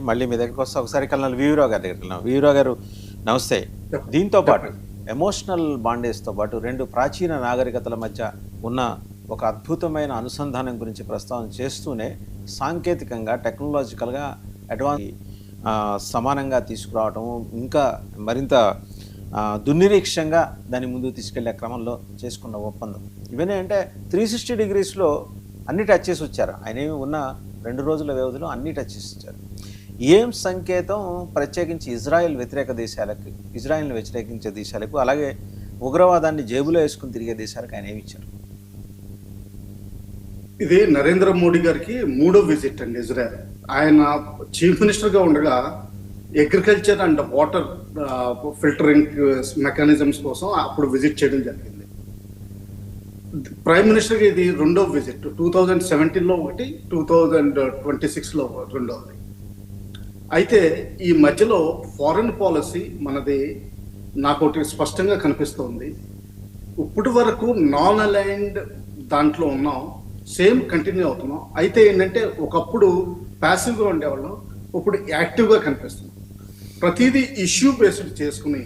మళ్ళీ మీ దగ్గరికి వస్తే ఒకసారి కల్లా వీవరావు గారి దగ్గరికి వెళ్దాం. వీవరావు గారు నమస్తే. దీంతో పాటు ఎమోషనల్ బాండేజ్తో పాటు రెండు ప్రాచీన నాగరికతల మధ్య ఉన్న ఒక అద్భుతమైన అనుసంధానం గురించి ప్రస్తావన చేస్తూనే సాంకేతికంగా టెక్నాలజికల్గా అడ్వాన్స్ సమానంగా తీసుకురావటం, ఇంకా మరింత దుర్నిరీక్షంగా దాన్ని ముందుకు తీసుకెళ్లే క్రమంలో చేసుకున్న ఒప్పందం ఇవన్నీ అంటే 360 డిగ్రీస్లో అన్ని టచ్ చేసి వచ్చారు. ఆయన ఏమి ఉన్న 2 రోజుల వ్యవధిలో అన్ని టచ్ చేసి వచ్చారు. ఏం సంకేతం ప్రత్యేకించి ఇజ్రాయెల్ని వ్యతిరేకించే దేశాలకు, అలాగే ఉగ్రవాదాన్ని జేబులో వేసుకుని తిరిగే దేశాలకు ఆయన ఏమి ఇచ్చారు? ఇది నరేంద్ర మోడీ గారికి 3వ విజిట్ అండి ఇజ్రాయెల్. ఆయన చీఫ్ మినిస్టర్గా ఉండగా agriculture and water filtering mechanisms కోసం అప్పుడు విజిట్ చేయడం జరిగింది. ప్రైమ్ మినిస్టర్కి ఇది 2వ విజిట్. 2017లో ఒకటి, 2026లో రెండవది. అయితే ఈ మధ్యలో ఫారెన్ పాలసీ మనది నాకు ఒకటి స్పష్టంగా కనిపిస్తోంది. ఇప్పటి వరకు నాన్ అలైన్డ్ దాంట్లో ఉన్నాం, సేమ్ కంటిన్యూ అవుతున్నాం. అయితే ఏంటంటే ఒకప్పుడు ప్యాసివ్గా ఉండేవాళ్ళం, ఇప్పుడు యాక్టివ్గా కనిపిస్తున్నాం. ప్రతిదీ ఇష్యూ బేస్డ్ చేసుకుని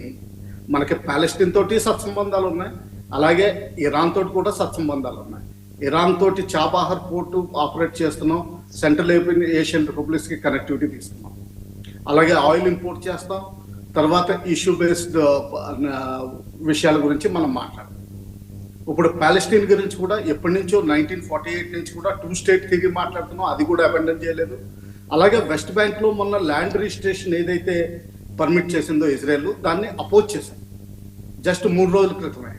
మనకి ప్యాలెస్టైన్ తోటి సత్సంబంధాలు ఉన్నాయి, అలాగే ఇరాన్ తోటి కూడా సత్సంబంధాలు ఉన్నాయి. ఇరాన్ తోటి చాబాహర్ పోర్టు ఆపరేట్ చేస్తున్నాం, సెంట్రల్ ఏషియన్ రిపబ్లిక్స్కి కనెక్టివిటీ తీస్తున్నాం. అలాగే ఆయిల్ ఇంపోర్ట్ చేస్తాం. తర్వాత ఇష్యూ బేస్డ్ విషయాల గురించి మనం మాట్లాడతాం. ఇప్పుడు ప్యాలెస్టైన్ గురించి కూడా ఎప్పటి నుంచో 1948 నుంచి కూడా 2 స్టేట్ తిరిగి మాట్లాడుతున్నాం, అది కూడా అబెండన్ చేయలేదు. అలాగే వెస్ట్ బ్యాంక్లో మొన్న ల్యాండ్ రిజిస్ట్రేషన్ ఏదైతే పర్మిట్ చేసిందో ఇజ్రాయెల్, దాన్ని అపోజ్ చేశాం జస్ట్ 3 రోజుల క్రితమే.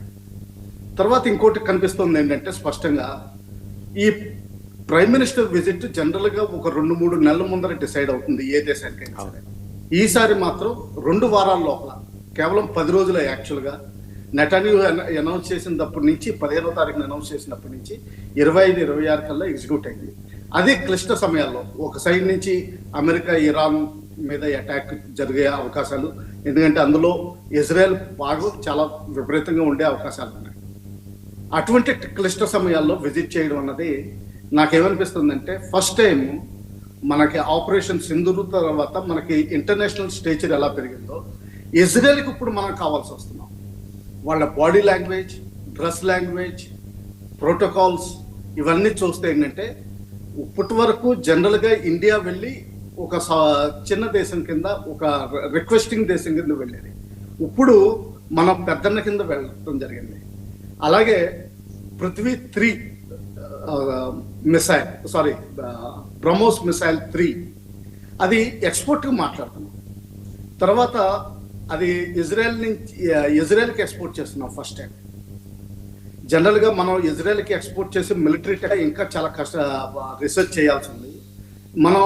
తర్వాత ఇంకోటి కనిపిస్తుంది ఏంటంటే స్పష్టంగా ఈ ప్రైమ్ మినిస్టర్ విజిట్ జనరల్గా ఒక 2-3 నెలల ముందర డిసైడ్ అవుతుంది ఏ దేశానికైనా సరే. ఈసారి మాత్రం 2 వారాల లోపల, కేవలం 10 రోజులే యాక్చువల్గా. నెటాన్యాహు అనౌన్స్ చేసినప్పటి నుంచి 15వ తారీఖున అనౌన్స్ చేసినప్పటి నుంచి 25-26 కల్లా ఎగ్జిక్యూట్ అయింది. అదే క్లిష్ట సమయాల్లో ఒక సైడ్ నుంచి అమెరికా ఇరాన్ మీద అటాక్ జరిగే అవకాశాలు, ఎందుకంటే అందులో ఇజ్రాయెల్ భాగం చాలా విపరీతంగా ఉండే అవకాశాలు ఉన్నాయి. అటువంటి క్లిష్ట సమయాల్లో విజిట్ చేయడం అన్నది నాకేమనిపిస్తుందంటే ఫస్ట్ టైం మనకి ఆపరేషన్ సింధూర్ తర్వాత మనకి ఇంటర్నేషనల్ స్టేచర్ ఎలా పెరిగిందో ఇజ్రాయెల్కి ఇప్పుడు మనం కావాల్సి వస్తున్నాం. వాళ్ళ body language, dress language, protocols ఇవన్నీ చూస్తే ఏంటంటే ఇప్పటి వరకు జనరల్గా ఇండియా వెళ్ళి ఒక చిన్న దేశం కింద, ఒక రిక్వెస్టింగ్ దేశం కింద వెళ్ళేది. ఇప్పుడు మనం పెద్దన్న కింద వెళ్ళడం జరిగింది. అలాగే పృథ్వీ 3 మిసైల్, బ్రహ్మోస్ మిసైల్ 3 అది ఎక్స్పోర్ట్కి మాట్లాడుతున్నాం. తర్వాత అది ఇజ్రాయెల్కి ఎక్స్పోర్ట్ చేస్తున్నాం ఫస్ట్ టైం. జనరల్గా మనం ఇజ్రాయెల్కి ఎక్స్పోర్ట్ చేసి మిలిటరీ ఇంకా చాలా రీసెర్చ్ చేయాల్సి ఉంది. మనం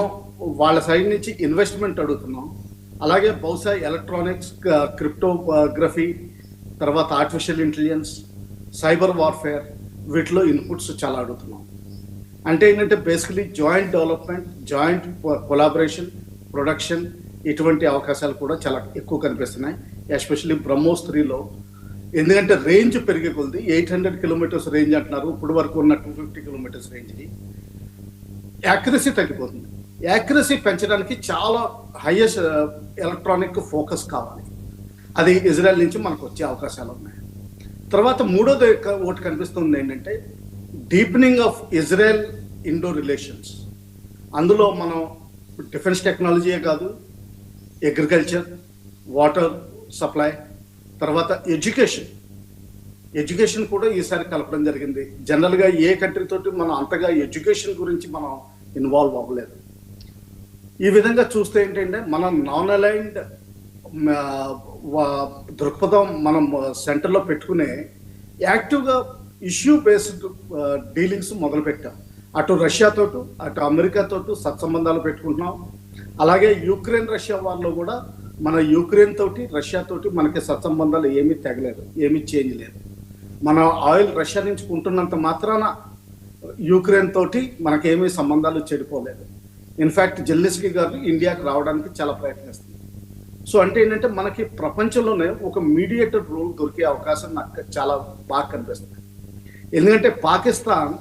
వాళ్ళ సైడ్ నుంచి ఇన్వెస్ట్మెంట్ అడుగుతున్నాం. అలాగే బహుశా ఎలక్ట్రానిక్స్, క్రిప్టోగ్రఫీ, తర్వాత ఆర్టిఫిషియల్ ఇంటెలిజెన్స్, సైబర్ వార్ఫేర్, వీటిలో ఇన్పుట్స్ చాలా అడుగుతున్నాం. అంటే ఏంటంటే basically joint development, joint collaboration, production, ఇటువంటి అవకాశాలు కూడా చాలా ఎక్కువ కనిపిస్తున్నాయి. ఎస్పెషల్లీ బ్రహ్మోస్ 3లో. ఎందుకంటే రేంజ్ పెరిగే కొద్ది 800 కిలోమీటర్స్ రేంజ్ అంటున్నారు, ఇప్పుడు వరకు ఉన్న 250 కిలోమీటర్స్ రేంజ్కి. యాక్యురసీ తగ్గిపోతుంది. యాక్యురసీ పెంచడానికి చాలా హైయెస్ట్ ఎలక్ట్రానిక్ ఫోకస్ కావాలి. అది ఇజ్రాయెల్ నుంచి మనకు వచ్చే అవకాశాలు ఉన్నాయి. తర్వాత మూడోది ఒకటి కనిపిస్తుంది ఏంటంటే deepening of Israel Indo relations. అందులో మనం డిఫెన్స్ టెక్నాలజీయే కాదు, అగ్రికల్చర్, వాటర్ సప్లై, తర్వాత ఎడ్యుకేషన్ కూడా ఈసారి కలపడం జరిగింది. జనరల్గా ఏ కంట్రీ తోటి మనం అంతగా ఎడ్యుకేషన్ గురించి మనం ఇన్వాల్వ్ అవ్వలేదు. ఈ విధంగా చూస్తే ఏంటంటే మనం నాన్ అలైన్డ్ దృక్పథం మనం సెంటర్లో పెట్టుకునే యాక్టివ్గా ఇష్యూ బేస్డ్ డీలింగ్స్ మొదలుపెట్టాం. అటు రష్యాతోటి, అటు అమెరికాతోటి సత్సంబంధాలు పెట్టుకుంటున్నాం. అలాగే యుక్రెయిన్ రష్యా వార్లో కూడా మన యుక్రెయిన్ తోటి, రష్యా తోటి మనకి సత్సంబంధాలు ఏమీ తెగలేదు, ఏమీ చేంజ్ లేదు. మన ఆయిల్ రష్యా నుంచి కొంటున్నంత మాత్రాన యుక్రెయిన్ తోటి మనకేమీ సంబంధాలు చెడిపోలేదు. ఇన్ఫ్యాక్ట్ జెలెన్స్కీ గారు ఇండియాకి రావడానికి చాలా ప్రయత్నిస్తుంది. సో అంటే ఏంటంటే మనకి ప్రపంచంలోనే ఒక మీడియేటర్ రోల్ దొరికే అవకాశం నాకు చాలా బాగా కనిపిస్తుంది. ఎందుకంటే పాకిస్తాన్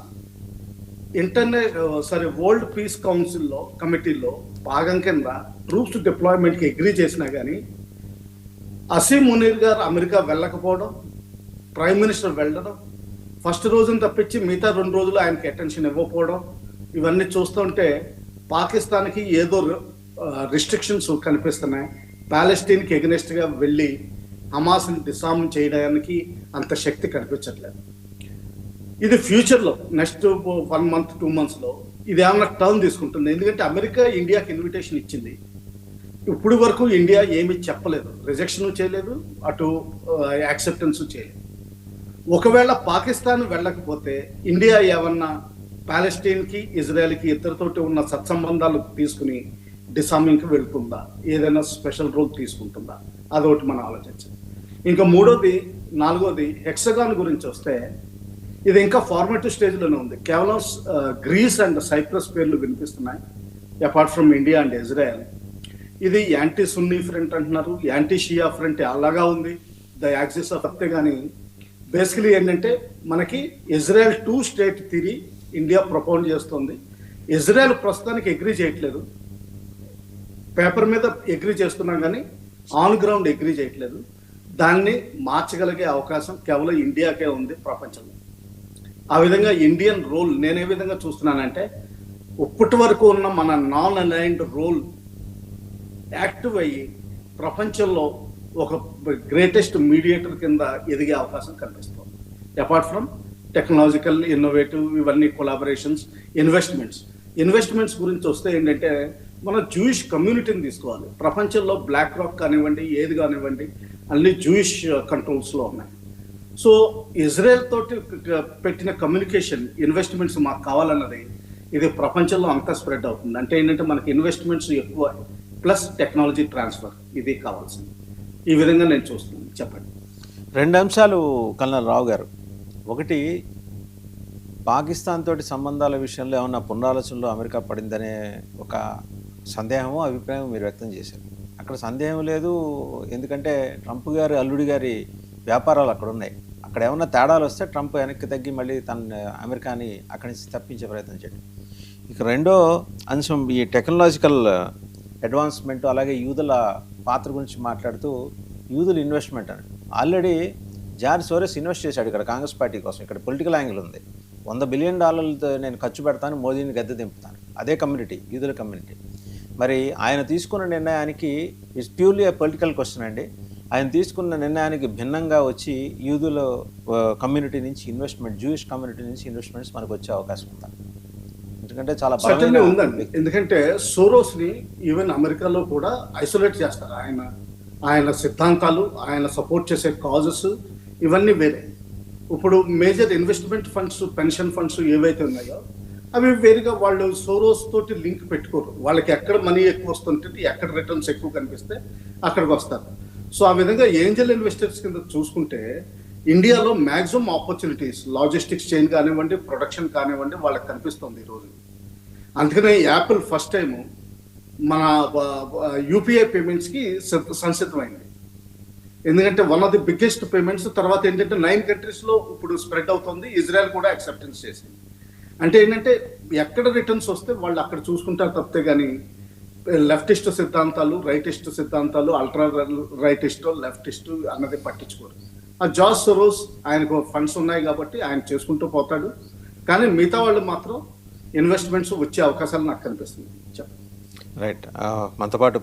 వరల్డ్ పీస్ కౌన్సిల్లో కమిటీలో భాగం కింద ట్రూప్స్ డిప్లాయ్మెంట్కి అగ్రీ చేసినా కానీ అసీం మునీర్ గారు అమెరికా వెళ్ళకపోవడం, ప్రైమ్ మినిస్టర్ వెళ్ళడం, ఫస్ట్ రోజున తప్పించి మిగతా 2 రోజులు ఆయనకి అటెన్షన్ ఇవ్వకపోవడం, ఇవన్నీ చూస్తుంటే పాకిస్తాన్కి ఏదో రిస్ట్రిక్షన్స్ కనిపిస్తున్నాయి. ప్యాలెస్టైన్కి ఎగనెస్ట్గా వెళ్ళి హమాస్ని డిసామ్ చేయడానికి అంత శక్తి కనిపించట్లేదు. ఇది ఫ్యూచర్లో నెక్స్ట్ 1 month 2 monthsలో ఇది ఏమన్నా టర్న్ తీసుకుంటుంది. ఎందుకంటే అమెరికా ఇండియాకి ఇన్విటేషన్ ఇచ్చింది, ఇప్పుడు వరకు ఇండియా ఏమీ చెప్పలేదు, రిజెక్షన్ చేయలేదు, అటు యాక్సెప్టెన్స్ చేయలేదు. ఒకవేళ పాకిస్తాన్ వెళ్ళకపోతే ఇండియా ఏమన్నా ప్యాలెస్టైన్కి ఇజ్రాయెల్కి ఇద్దరితోటి ఉన్న సత్సంబంధాలు తీసుకుని డిసామింగ్కి వెళ్తుందా, ఏదైనా స్పెషల్ రోల్ తీసుకుంటుందా, అదొకటి మనం ఆలోచించాలి. ఇంకా 4వది హెక్సగాన్ గురించి వస్తే ఇది ఇంకా ఫార్మేటివ్ స్టేజ్లోనే ఉంది. కేవలం గ్రీస్ అండ్ సైప్రస్ పేర్లు వినిపిస్తున్నాయి apart from India and Israel. ఇది యాంటీ సున్నీ ఫ్రంట్ అంటున్నారు, యాంటీ షియా ఫ్రంట్ అలాగా ఉంది, ద యాక్సిస్ ఆఫ్ అంతే. కానీ బేసికలీ ఏంటంటే మనకి Israel 2 state theory India propose చేస్తుంది. ఇజ్రాయెల్ ప్రస్తుతానికి అగ్రీ చేయట్లేదు, పేపర్ మీద అగ్రీ చేస్తున్నాం కానీ ఆన్ గ్రౌండ్ అగ్రీ చేయట్లేదు. దాన్ని మార్చగలిగే అవకాశం కేవలం ఇండియాకే ఉంది ప్రపంచంలో. ఆ విధంగా ఇండియన్ రోల్ నేను ఏ విధంగా చూస్తున్నానంటే, ఇప్పటి వరకు ఉన్న మన నాన్ అలైన్డ్ రోల్ యాక్టివ్ అయ్యి ప్రపంచంలో ఒక గ్రేటెస్ట్ మీడియేటర్ కింద ఎదిగే అవకాశం కనిపిస్తుంది. అపార్ట్ ఫ్రమ్ టెక్నాలజికల్ ఇన్నోవేటివ్ ఇవన్నీ కొలాబరేషన్స్, ఇన్వెస్ట్మెంట్స్ గురించి వస్తే ఏంటంటే మనం జూయిష్ కమ్యూనిటీని తీసుకోవాలి. ప్రపంచంలో బ్లాక్ రాక్ కానివ్వండి, ఏది కానివ్వండి, అన్ని జూయిష్ కంట్రోల్స్లో ఉన్నాయి. సో ఇజ్రాయెల్ తోటి పెట్టిన కమ్యూనికేషన్ ఇన్వెస్ట్మెంట్స్ మాకు కావాలన్నది ఇది ప్రపంచంలో అంతా స్ప్రెడ్ అవుతుంది. అంటే ఏంటంటే మనకి ఇన్వెస్ట్మెంట్స్ ఎక్కువ ప్లస్ టెక్నాలజీ ట్రాన్స్ఫర్, ఇది కావాల్సింది. ఈ విధంగా నేను చూస్తున్నాను. చెప్పండి. 2 అంశాలు కల్నల్ రావు గారు. ఒకటి, పాకిస్తాన్ తోటి సంబంధాల విషయంలో ఏమన్నా పునరాలోచనలో అమెరికా పడిందనే ఒక సందేహము, అభిప్రాయం మీరు వ్యక్తం చేశారు. అక్కడ సందేహం లేదు, ఎందుకంటే ట్రంప్ గారి అల్లుడి గారి వ్యాపారాలు అక్కడ ఉన్నాయి. అక్కడ ఏమన్నా తేడాలు వస్తే ట్రంప్ వెనక్కి తగ్గి మళ్ళీ తన అమెరికాని అక్కడి నుంచి తప్పించే ప్రయత్నం చేయడం. ఇక రెండో అంశం ఈ టెక్నాలజికల్ అడ్వాన్స్మెంట్, అలాగే యూదుల పాత్ర గురించి మాట్లాడుతూ యూదుల ఇన్వెస్ట్మెంట్ అని ఆల్రెడీ జార్జ్ సోరెస్ ఇన్వెస్ట్ చేశాడు ఇక్కడ కాంగ్రెస్ పార్టీ కోసం. ఇక్కడ పొలిటికల్ యాంగిల్ ఉంది. $100 బిలియన్ నేను ఖర్చు పెడతాను, మోదీని గద్దె దింపుతాను. అదే కమ్యూనిటీ, యూదుల కమ్యూనిటీ. మరి ఆయన తీసుకున్న నిర్ణయానికి it's purely A political question అండి. ఆయన తీసుకున్న నిర్ణయానికి భిన్నంగా వచ్చి యూదుల కమ్యూనిటీ నుంచి ఇన్వెస్ట్మెంట్, జూయిష్ కమ్యూనిటీ నుంచి ఇన్వెస్ట్మెంట్స్ మనకు వచ్చే అవకాశం ఉందా? ఎందుకంటే చాలా బలమైన ఉందండి. ఎందుకంటే సోరోస్ ని ఈవెన్ అమెరికాలో కూడా ఐసోలేట్ చేస్తారు. ఆయన సిద్ధాంతాలు, ఆయన సపోర్ట్ చేసే కాజెస్ ఇవన్నీ వేరే. ఇప్పుడు major investment funds, pension funds ఏవైతే ఉన్నాయో అవి వేరుగా వాళ్ళు సోరోస్ తోటి లింక్ పెట్టుకోరు. వాళ్ళకి ఎక్కడ మనీ ఎక్కువ వస్తుంటే, ఎక్కడ రిటర్న్స్ ఎక్కువ కనిపిస్తే అక్కడికి వస్తారు. సో ఆ విధంగా ఏంజల్ ఇన్వెస్టర్స్ కింద చూసుకుంటే ఇండియాలో మ్యాక్సిమం ఆపర్చునిటీస్, లాజిస్టిక్స్ చైన్ కానివ్వండి, ప్రొడక్షన్ కానివ్వండి, వాళ్ళకి కనిపిస్తుంది ఈరోజు. అందుకనే యాపిల్ ఫస్ట్ టైం మన యూపీఐ పేమెంట్స్కి సంసిద్ధమైంది. ఎందుకంటే one of the biggest payments. తర్వాత ఏంటంటే 9 కంట్రీస్లో ఇప్పుడు స్ప్రెడ్ అవుతుంది. ఇజ్రాయెల్ కూడా యాక్సెప్టెన్స్ చేసింది. అంటే ఏంటంటే ఎక్కడ రిటర్న్స్ వస్తే వాళ్ళు అక్కడ చూసుకుంటారు తప్పితే కానీ లెఫ్టిస్ట్ సిద్ధాంతాలు, రైటిస్ట్ సిద్ధాంతాలు, అల్ట్రా రైటిస్టో లెఫ్టిస్టు అన్నది పట్టించుకోరు. ఆ జార్జ్ సోరోస్ ఆయనకు ఫండ్స్ ఉన్నాయి కాబట్టి ఆయన చేసుకుంటూ పోతాడు. కానీ మిగతా వాళ్ళు మాత్రం ఇన్వెస్ట్మెంట్స్ వచ్చే అవకాశాలు నాకు కనిపిస్తుంది. చెప్పండి. రైట్. మనతో పాటు